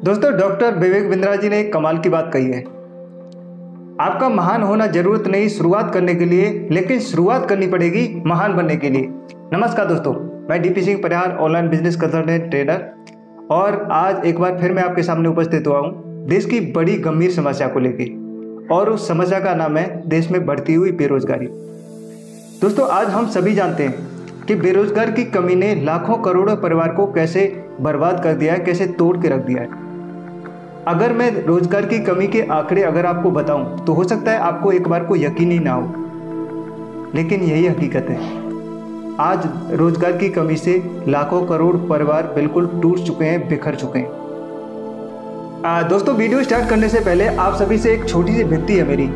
दोस्तों, डॉक्टर विवेक बिंद्रा जी ने एक कमाल की बात कही है। आपका महान होना जरूरत नहीं शुरुआत करने के लिए, लेकिन शुरुआत करनी पड़ेगी महान बनने के लिए। नमस्कार दोस्तों, मैं DP Singh Parihar, online business consultant trader, और आज एक बार फिर मैं आपके सामने उपस्थित हुआ हूँ देश की बड़ी गंभीर समस्या को लेके, और उस समस्या का नाम है देश में बढ़ती हुई बेरोजगारी। दोस्तों, आज हम सभी जानते हैं कि बेरोजगार की कमी ने लाखों करोड़ों परिवार को कैसे बर्बाद कर दिया है, कैसे तोड़ के रख दिया है। अगर मैं रोजगार की कमी के आंकड़े अगर आपको बताऊं तो हो सकता है आपको एक बार को यकीन ही ना हो, लेकिन यही हकीकत है। आज रोजगार की कमी से लाखों करोड़ परिवार बिल्कुल टूट चुके हैं, बिखर चुके हैं। दोस्तों, वीडियो स्टार्ट करने से पहले आप सभी से एक छोटी सी विनती है मेरी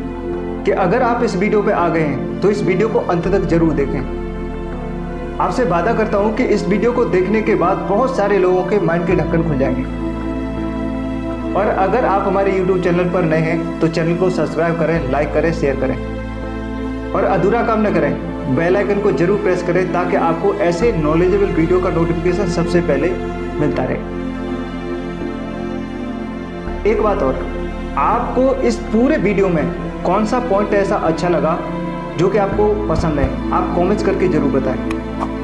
कि अगर आप इस वीडियो पे आ गए हैं तो इस वीडियो को अंत तक जरूर देखें। आपसे वादा करता हूं कि इस वीडियो को देखने के बाद बहुत सारे लोगों के माइंड के ढक्कन खुल जाएंगे। और अगर आप हमारे YouTube चैनल पर नए हैं तो चैनल को सब्सक्राइब करें, लाइक करें, शेयर करें, और अधूरा काम न करें, बेल आइकन को जरूर प्रेस करें ताकि आपको ऐसे नॉलेजेबल वीडियो का नोटिफिकेशन सबसे पहले मिलता रहे। एक बात और, आपको इस पूरे वीडियो में कौन सा पॉइंट ऐसा अच्छा लगा जो कि आपको पसंद है, आप कमेंट्स करके जरूर बताएं,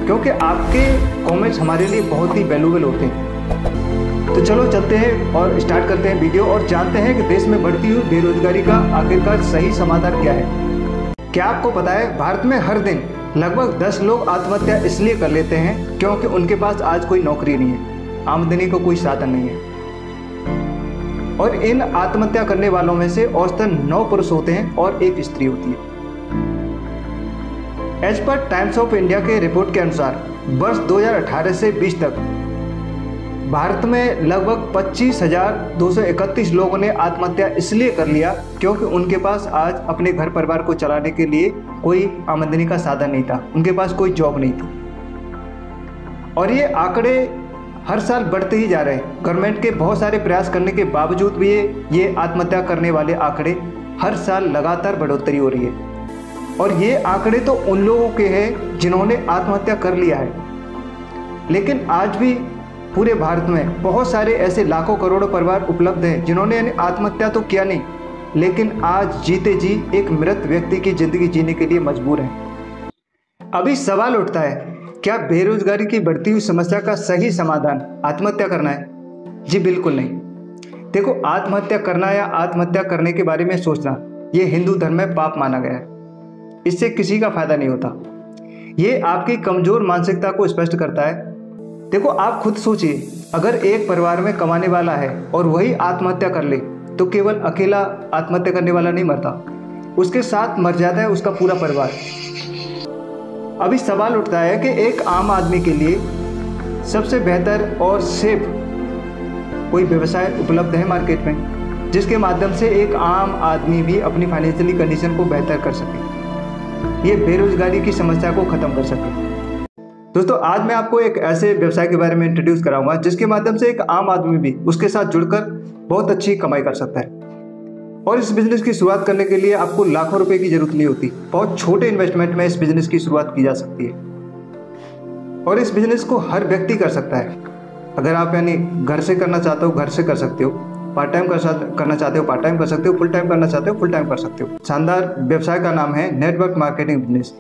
क्योंकि आपके कमेंट्स हमारे लिए बहुत ही वैल्यूएबल होते हैं। तो चलो चलते हैं और स्टार्ट करते हैं वीडियो, और जानते हैं कि देश में बढ़ती हुई बेरोजगारी का आखिरकार सही समाधान क्या है। क्या आपको पता है, भारत में हर दिन लगभग 10 लोग आत्महत्या इसलिए कर लेते हैं क्योंकि उनके पास आज कोई नौकरी नहीं है, आमदनी का कोई साधन नहीं है। और इन आत्महत्या करने वालों में से औसतन 9 पुरुष होते हैं और 1 स्त्री होती है। एज पर टाइम्स ऑफ इंडिया के रिपोर्ट के अनुसार वर्ष 2018 से 20 तक भारत में लगभग 25,231 लोगों ने आत्महत्या इसलिए कर लिया क्योंकि उनके पास आज अपने घर परिवार को चलाने के लिए कोई आमदनी का साधन नहीं था, उनके पास कोई जॉब नहीं थी। और ये आंकड़े हर साल बढ़ते ही जा रहे हैं। गवर्नमेंट के बहुत सारे प्रयास करने के बावजूद भी ये आत्महत्या करने वाले आंकड़े हर साल लगातार बढ़ोतरी हो रही है। और ये आंकड़े तो उन लोगों के हैं जिन्होंने आत्महत्या कर लिया है, लेकिन आज भी पूरे भारत में बहुत सारे ऐसे लाखों करोड़ों परिवार उपलब्ध हैं जिन्होंने आत्महत्या तो किया नहीं, लेकिन आज जीते जी एक मृत व्यक्ति की जिंदगी जीने के लिए मजबूर हैं। अभी सवाल उठता है, क्या बेरोजगारी की बढ़ती हुई समस्या का सही समाधान आत्महत्या करना है? जी बिल्कुल नहीं। देखो, आत्महत्या करना या आत्महत्या करने के बारे में सोचना ये हिंदू धर्म में पाप माना गया है। इससे किसी का फायदा नहीं होता। ये आपकी कमजोर मानसिकता को स्पष्ट करता है। देखो, आप खुद सोचिए, अगर एक परिवार में कमाने वाला है और वही आत्महत्या कर ले तो केवल अकेला आत्महत्या करने वाला नहीं मरता, उसके साथ मर जाता है उसका पूरा परिवार। अभी सवाल उठता है कि एक आम आदमी के लिए सबसे बेहतर और सेफ कोई व्यवसाय उपलब्ध है मार्केट में जिसके माध्यम से एक आम आदमी भी अपनी फाइनेंशियली कंडीशन को बेहतर कर सके, ये बेरोजगारी की समस्या को खत्म कर सके। दोस्तों, आज मैं आपको एक ऐसे व्यवसाय के बारे में इंट्रोड्यूस कराऊंगा जिसके माध्यम से एक आम आदमी भी उसके साथ जुड़कर बहुत अच्छी कमाई कर सकता है। और इस बिजनेस की शुरुआत करने के लिए आपको लाखों रुपए की जरूरत नहीं होती, बहुत छोटे इन्वेस्टमेंट में इस बिजनेस की शुरुआत की जा सकती है। और इस बिजनेस को हर व्यक्ति कर सकता है। अगर आप यानी घर से करना चाहते हो घर से कर सकते हो, पार्ट टाइम करना चाहते हो पार्ट टाइम कर सकते हो, फुल टाइम करना चाहते हो फुल टाइम कर सकते हो। शानदार व्यवसाय का नाम है नेटवर्क मार्केटिंग बिजनेस।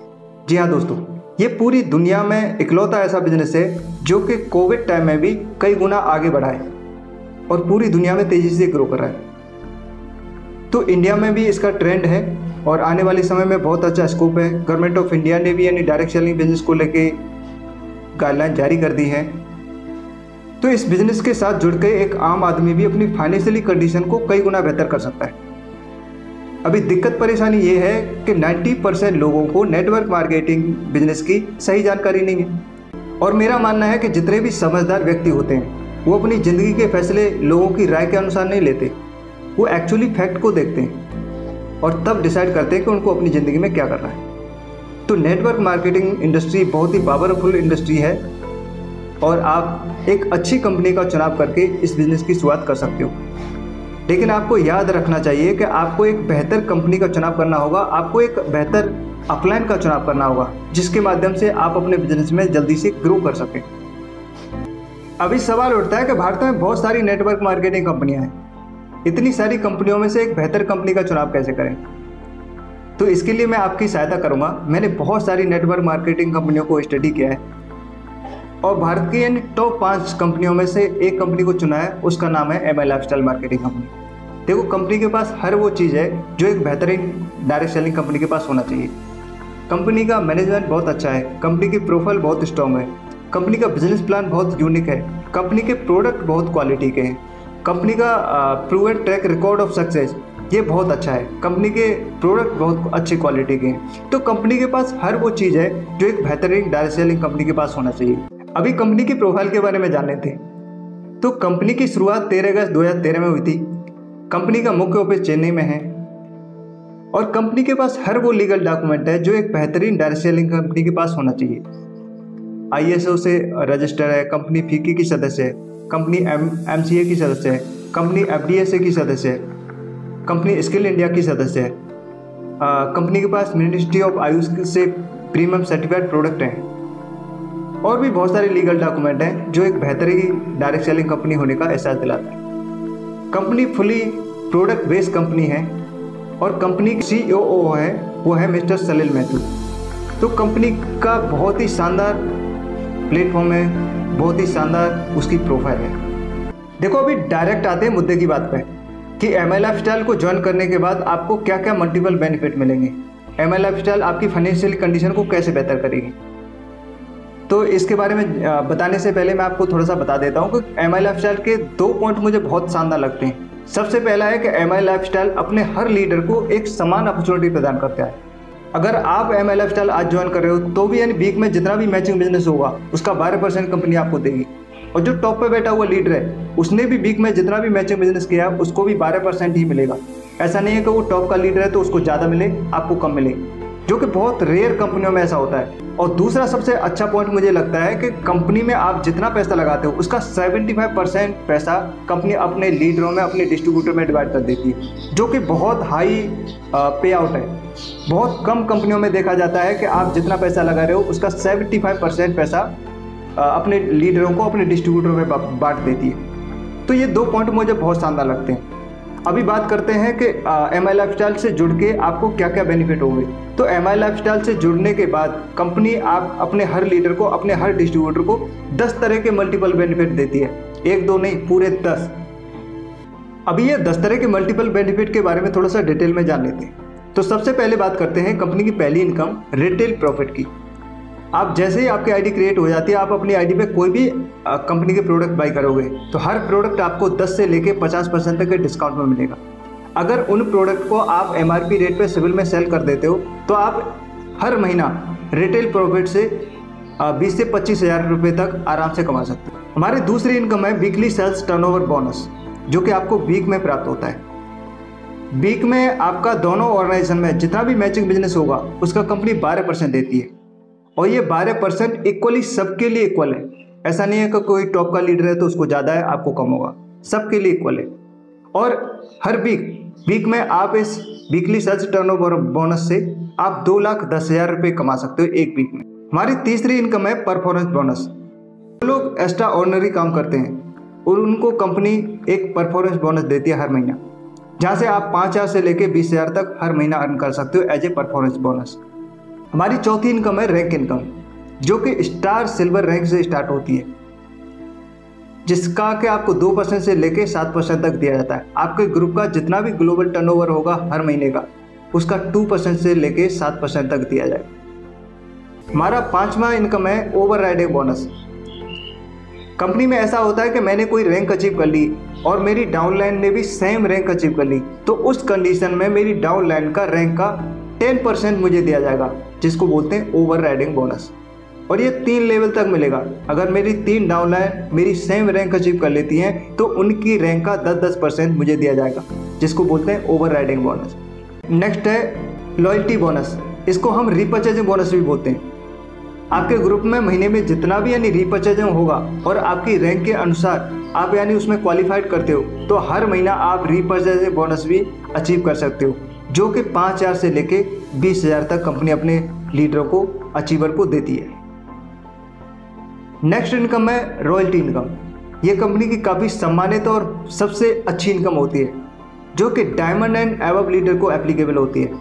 जी हाँ दोस्तों, ये पूरी दुनिया में इकलौता ऐसा बिजनेस है जो कि कोविड टाइम में भी कई गुना आगे बढ़ा है और पूरी दुनिया में तेजी से ग्रो कर रहा है। तो इंडिया में भी इसका ट्रेंड है और आने वाले समय में बहुत अच्छा स्कोप है। गवर्नमेंट ऑफ इंडिया ने भी यानी डायरेक्ट सेलिंग बिजनेस को लेके गाइडलाइन जारी कर दी है। तो इस बिजनेस के साथ जुड़ के एक आम आदमी भी अपनी फाइनेंशियली कंडीशन को कई गुना बेहतर कर सकता है। अभी दिक्कत परेशानी ये है कि 90% लोगों को नेटवर्क मार्केटिंग बिजनेस की सही जानकारी नहीं है। और मेरा मानना है कि जितने भी समझदार व्यक्ति होते हैं वो अपनी ज़िंदगी के फैसले लोगों की राय के अनुसार नहीं लेते, वो एक्चुअली फैक्ट को देखते हैं और तब डिसाइड करते हैं कि उनको अपनी ज़िंदगी में क्या करना है। तो नेटवर्क मार्केटिंग इंडस्ट्री बहुत ही पावरफुल इंडस्ट्री है और आप एक अच्छी कंपनी का चुनाव करके इस बिज़नेस की शुरुआत कर सकते हो। लेकिन आपको याद रखना चाहिए कि आपको एक बेहतर कंपनी का चुनाव करना होगा, आपको एक बेहतर अपलाइन का चुनाव करना होगा जिसके माध्यम से आप अपने बिजनेस में जल्दी से ग्रो कर सकें। अभी सवाल उठता है कि भारत में बहुत सारी नेटवर्क मार्केटिंग कंपनियां हैं, इतनी सारी कंपनियों में से एक बेहतर कंपनी का चुनाव कैसे करें। तो इसके लिए मैं आपकी सहायता करूंगा। मैंने बहुत सारी नेटवर्क मार्केटिंग कंपनियों को स्टडी किया है और भारत की यानी टॉप 5 कंपनियों में से एक कंपनी को चुना है, उसका नाम है MI लाइफस्टाइल मार्केटिंग कंपनी। देखो, कंपनी के पास हर वो चीज़ है जो एक बेहतरीन डायरेक्ट सेलिंग कंपनी के पास होना चाहिए। कंपनी का मैनेजमेंट बहुत अच्छा है, कंपनी की प्रोफाइल बहुत स्ट्रॉन्ग है, कंपनी का बिजनेस प्लान बहुत यूनिक है, कंपनी के प्रोडक्ट बहुत क्वालिटी के हैं, कंपनी का proven track record of success ये बहुत अच्छा है, कंपनी के प्रोडक्ट बहुत अच्छी क्वालिटी के हैं। तो कंपनी के पास हर वो चीज़ है जो एक बेहतरीन डायरेक्ट सेलिंग कंपनी के पास होना चाहिए। अभी कंपनी की प्रोफाइल के बारे में जान लेते हैं। तो कंपनी की शुरुआत 13 अगस्त 2013 में हुई थी। कंपनी का मुख्य ऑफिस चेन्नई में है और कंपनी के पास हर वो लीगल डॉक्यूमेंट है जो एक बेहतरीन डायरेक्ट सेलिंग कंपनी के पास होना चाहिए। ISO से रजिस्टर है, कंपनी FICCI की सदस्य है, कंपनी MCA की सदस्य है, कंपनी FDSA की सदस्य है, कंपनी स्किल इंडिया की सदस्य है, कंपनी के पास मिनिस्ट्री ऑफ आयुष से प्रीमियम सर्टिफाइड प्रोडक्ट हैं और भी बहुत सारे लीगल डॉक्यूमेंट हैं जो एक बेहतरीन डायरेक्ट सेलिंग कंपनी होने का एहसास दिलाता है। Company fully product based company है और कंपनी की COO है वो है मिस्टर सलिल महतू। तो कंपनी का बहुत ही शानदार प्लेटफॉर्म है, बहुत ही शानदार उसकी प्रोफाइल है। देखो, अभी डायरेक्ट आते हैं मुद्दे की बात पे कि MI लाइफस्टाइल को ज्वाइन करने के बाद आपको क्या क्या मल्टीपल बेनिफिट मिलेंगे, MI लाइफस्टाइल आपकी फाइनेंशियल कंडीशन को कैसे बेहतर करेगी। तो इसके बारे में बताने से पहले मैं आपको थोड़ा सा बता देता हूँ कि MI लाइफस्टाइल के 2 पॉइंट मुझे बहुत शानदार लगते हैं। सबसे पहला है कि MI लाइफस्टाइल अपने हर लीडर को एक समान अपॉर्चुनिटी प्रदान करता है। अगर आप MI लाइफस्टाइल आज ज्वाइन कर रहे हो तो भी यानी वीक में जितना भी मैचिंग बिजनेस होगा उसका 12% कंपनी आपको देगी और जो टॉप पे बैठा हुआ लीडर है उसने भी वीक में जितना भी मैचिंग बिजनेस किया है उसको भी 12% ही मिलेगा। ऐसा नहीं है कि वो टॉप का लीडर है तो उसको ज़्यादा मिले, आपको कम मिले, जो कि बहुत रेयर कंपनियों में ऐसा होता है। और दूसरा सबसे अच्छा पॉइंट मुझे लगता है कि कंपनी में आप जितना पैसा लगाते हो उसका 75% पैसा कंपनी अपने लीडरों में, अपने डिस्ट्रीब्यूटर में डिवाइड कर देती है, जो कि बहुत हाई पे आउट है। बहुत कम कंपनियों में देखा जाता है कि आप जितना पैसा लगा रहे हो उसका 75% पैसा अपने लीडरों को, अपने डिस्ट्रीब्यूटर में बांट देती है। तो ये 2 पॉइंट मुझे बहुत शानदार लगते हैं। अभी बात करते हैं कि MI लाइफस्टाइल से जुड़ के आपको क्या क्या बेनिफिट होंगे। तो MI लाइफस्टाइल से जुड़ने के बाद कंपनी आप अपने हर लीडर को, अपने हर डिस्ट्रीब्यूटर को 10 तरह के मल्टीपल बेनिफिट देती है, 1-2 नहीं, पूरे 10। अभी ये 10 तरह के मल्टीपल बेनिफिट के बारे में थोड़ा सा डिटेल में जान लेते हैं। तो सबसे पहले बात करते हैं कंपनी की पहली इनकम, रिटेल प्रॉफिट की। आप जैसे ही आपकी आईडी क्रिएट हो जाती है, आप अपनी आईडी पे कोई भी कंपनी के प्रोडक्ट बाई करोगे तो हर प्रोडक्ट आपको 10 से लेके 50% तक के डिस्काउंट में मिलेगा। अगर उन प्रोडक्ट को आप MRP रेट पे सिविल में सेल कर देते हो तो आप हर महीना रिटेल प्रॉफिट से 20 से 25 हज़ार रुपये तक आराम से कमा सकते हो। हमारी दूसरी इनकम है वीकली सेल्स टर्नओवर बोनस, जो कि आपको वीक में प्राप्त होता है। वीक में आपका दोनों ऑर्गेनाइजेशन में जितना भी मैचिंग बिजनेस होगा उसका कंपनी 12% देती है और ये 12% इक्वली सबके लिए इक्वल है। ऐसा नहीं है कि कोई टॉप का लीडर है तो उसको ज़्यादा है, आपको कम होगा, सबके लिए इक्वल है। और हर वीक में आप इस वीकली सेल्स टर्नओवर बोनस से आप 2,10,000 रुपये कमा सकते हो एक वीक में। हमारी तीसरी इनकम है परफॉर्मेंस बोनस। लोग एक्स्ट्रा ऑर्डिनरी काम करते हैं और उनको कंपनी एक परफॉर्मेंस बोनस देती है हर महीना, जहाँ से आप 5,000 से लेके 20,000 तक हर महीना अर्न कर सकते हो एज ए परफॉर्मेंस बोनस। हमारी चौथी इनकम है रैंक इनकम, जो कि स्टार सिल्वर रैंक से स्टार्ट होती है, जिसका कि आपको 2% से लेके 7% तक दिया जाता है। आपके ग्रुप का जितना भी ग्लोबल टर्नओवर होगा हर महीने का, उसका 2% से लेके 7% तक दिया जाएगा। हमारा 5वां इनकम है ओवर राइडिंग बोनस। कंपनी में ऐसा होता है कि मैंने कोई रैंक अचीव कर ली और मेरी डाउनलाइन ने भी सेम रैंक अचीव कर ली, तो उस कंडीशन में मेरी डाउनलाइन का रैंक का 10% मुझे दिया जाएगा, जिसको बोलते हैं ओवर राइडिंग बोनस। और ये 3 लेवल तक मिलेगा। अगर मेरी 3 डाउनलाइन मेरी सेम रैंक अचीव कर लेती हैं तो उनकी रैंक का 10% मुझे दिया जाएगा, जिसको बोलते हैं ओवर राइडिंग बोनस। नेक्स्ट है लॉयल्टी बोनस, इसको हम रीपर्चेजिंग बोनस भी बोलते हैं। आपके ग्रुप में महीने में जितना भी यानी रीपर्चेजिंग होगा और आपकी रैंक के अनुसार आप यानी उसमें क्वालिफाइड करते हो तो हर महीना आप रीपर्चेजिंग बोनस भी अचीव कर सकते हो, जो कि 5,000 से लेके 20,000 तक कंपनी अपने लीडरों को, अचीवर को देती है। नेक्स्ट इनकम है रॉयल्टी इनकम। ये कंपनी की काफ़ी सम्मानित और सबसे अच्छी इनकम होती है, जो कि डायमंड एंड एबव लीडर को एप्लीकेबल होती है,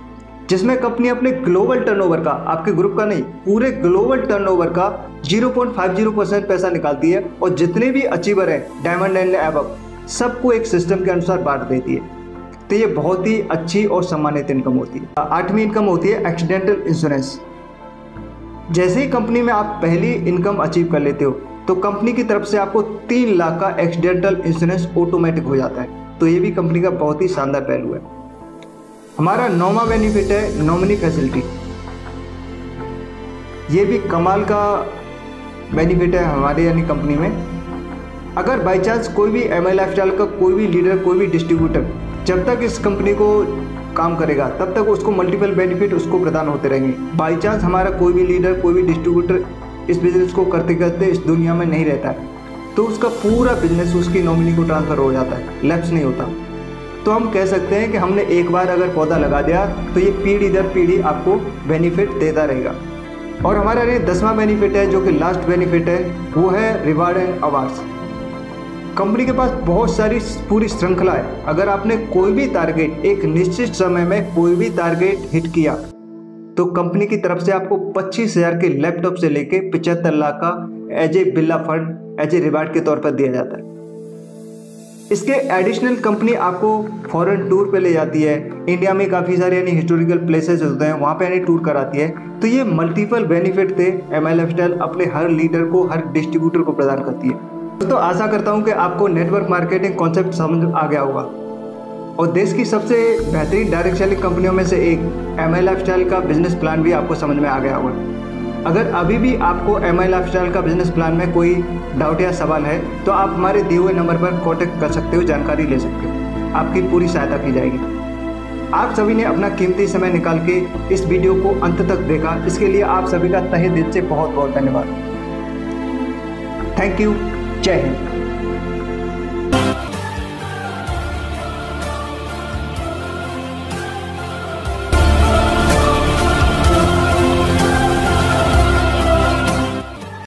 जिसमें कंपनी अपने ग्लोबल टर्नओवर का, आपके ग्रुप का नहीं, पूरे ग्लोबल टर्नओवर का 0.50% पैसा निकालती है और जितने भी अचीवर हैं डायमंड एंड एबव सबको एक सिस्टम के अनुसार बांट देती है। तो ये बहुत ही अच्छी और सम्मानित इनकम होती है। 8वीं इनकम होती है एक्सीडेंटल इंश्योरेंस। जैसे ही कंपनी में आप पहली इनकम अचीव कर लेते हो तो कंपनी की तरफ से आपको 3 लाख का एक्सीडेंटल इंश्योरेंस ऑटोमेटिक हो जाता है। तो ये भी कंपनी का बहुत ही शानदार पहलू है। हमारा 9वां बेनिफिट है नॉमिनी फैसिलिटी। ये भी कमाल का बेनिफिट है हमारे यानी कंपनी में। अगर बाई चांस कोई भी MI लाइफस्टाइल का कोई भी लीडर, कोई भी डिस्ट्रीब्यूटर जब तक इस कंपनी को काम करेगा तब तक उसको मल्टीपल बेनिफिट उसको प्रदान होते रहेंगे। बाई चांस हमारा कोई भी लीडर, कोई भी डिस्ट्रीब्यूटर इस बिज़नेस को करते करते इस दुनिया में नहीं रहता है तो उसका पूरा बिजनेस उसकी नॉमिनी को ट्रांसफ़र हो जाता है, लैप्स नहीं होता। तो हम कह सकते हैं कि हमने एक बार अगर पौधा लगा दिया तो ये पीढ़ी दर पीढ़ी आपको बेनिफिट देता रहेगा। और हमारा ये 10वां बेनिफिट है, जो कि लास्ट बेनिफिट है, वो है रिवार्ड एंड अवार्ड्स। कंपनी के पास बहुत सारी पूरी श्रृंखला है। अगर आपने कोई भी टारगेट, एक निश्चित समय में कोई भी टारगेट हिट किया तो कंपनी की तरफ से आपको 25,000 के लैपटॉप से लेके 75 लाख का as a Birla fund, as a reward के तौर पर दिया जाता है। इसके एडिशनल कंपनी आपको फॉरेन टूर पे ले जाती है। इंडिया में काफ़ी सारे यानी हिस्टोरिकल प्लेसेस होते हैं, वहाँ पे यानी टूर कराती है। तो ये मल्टीपल बेनिफिट थे MI लाइफस्टाइल अपने हर लीडर को, हर डिस्ट्रीब्यूटर को प्रदान करती है। तो आशा करता हूँ कि आपको नेटवर्क मार्केटिंग कॉन्सेप्ट समझ आ गया होगा और देश की सबसे बेहतरीन डायरेक्ट सेलिंग कंपनियों में से एक MI लाइफस्टाइल का बिजनेस प्लान भी आपको समझ में आ गया होगा। अगर अभी भी आपको MI लाइफस्टाइल का बिजनेस प्लान में कोई डाउट या सवाल है तो आप हमारे दिए हुए नंबर पर कॉन्टैक्ट कर सकते हो, जानकारी ले सकते हो, आपकी पूरी सहायता की जाएगी। आप सभी ने अपना कीमती समय निकाल के इस वीडियो को अंत तक देखा, इसके लिए आप सभी का तहे दिल से बहुत बहुत धन्यवाद। Thank you. जय हिंद।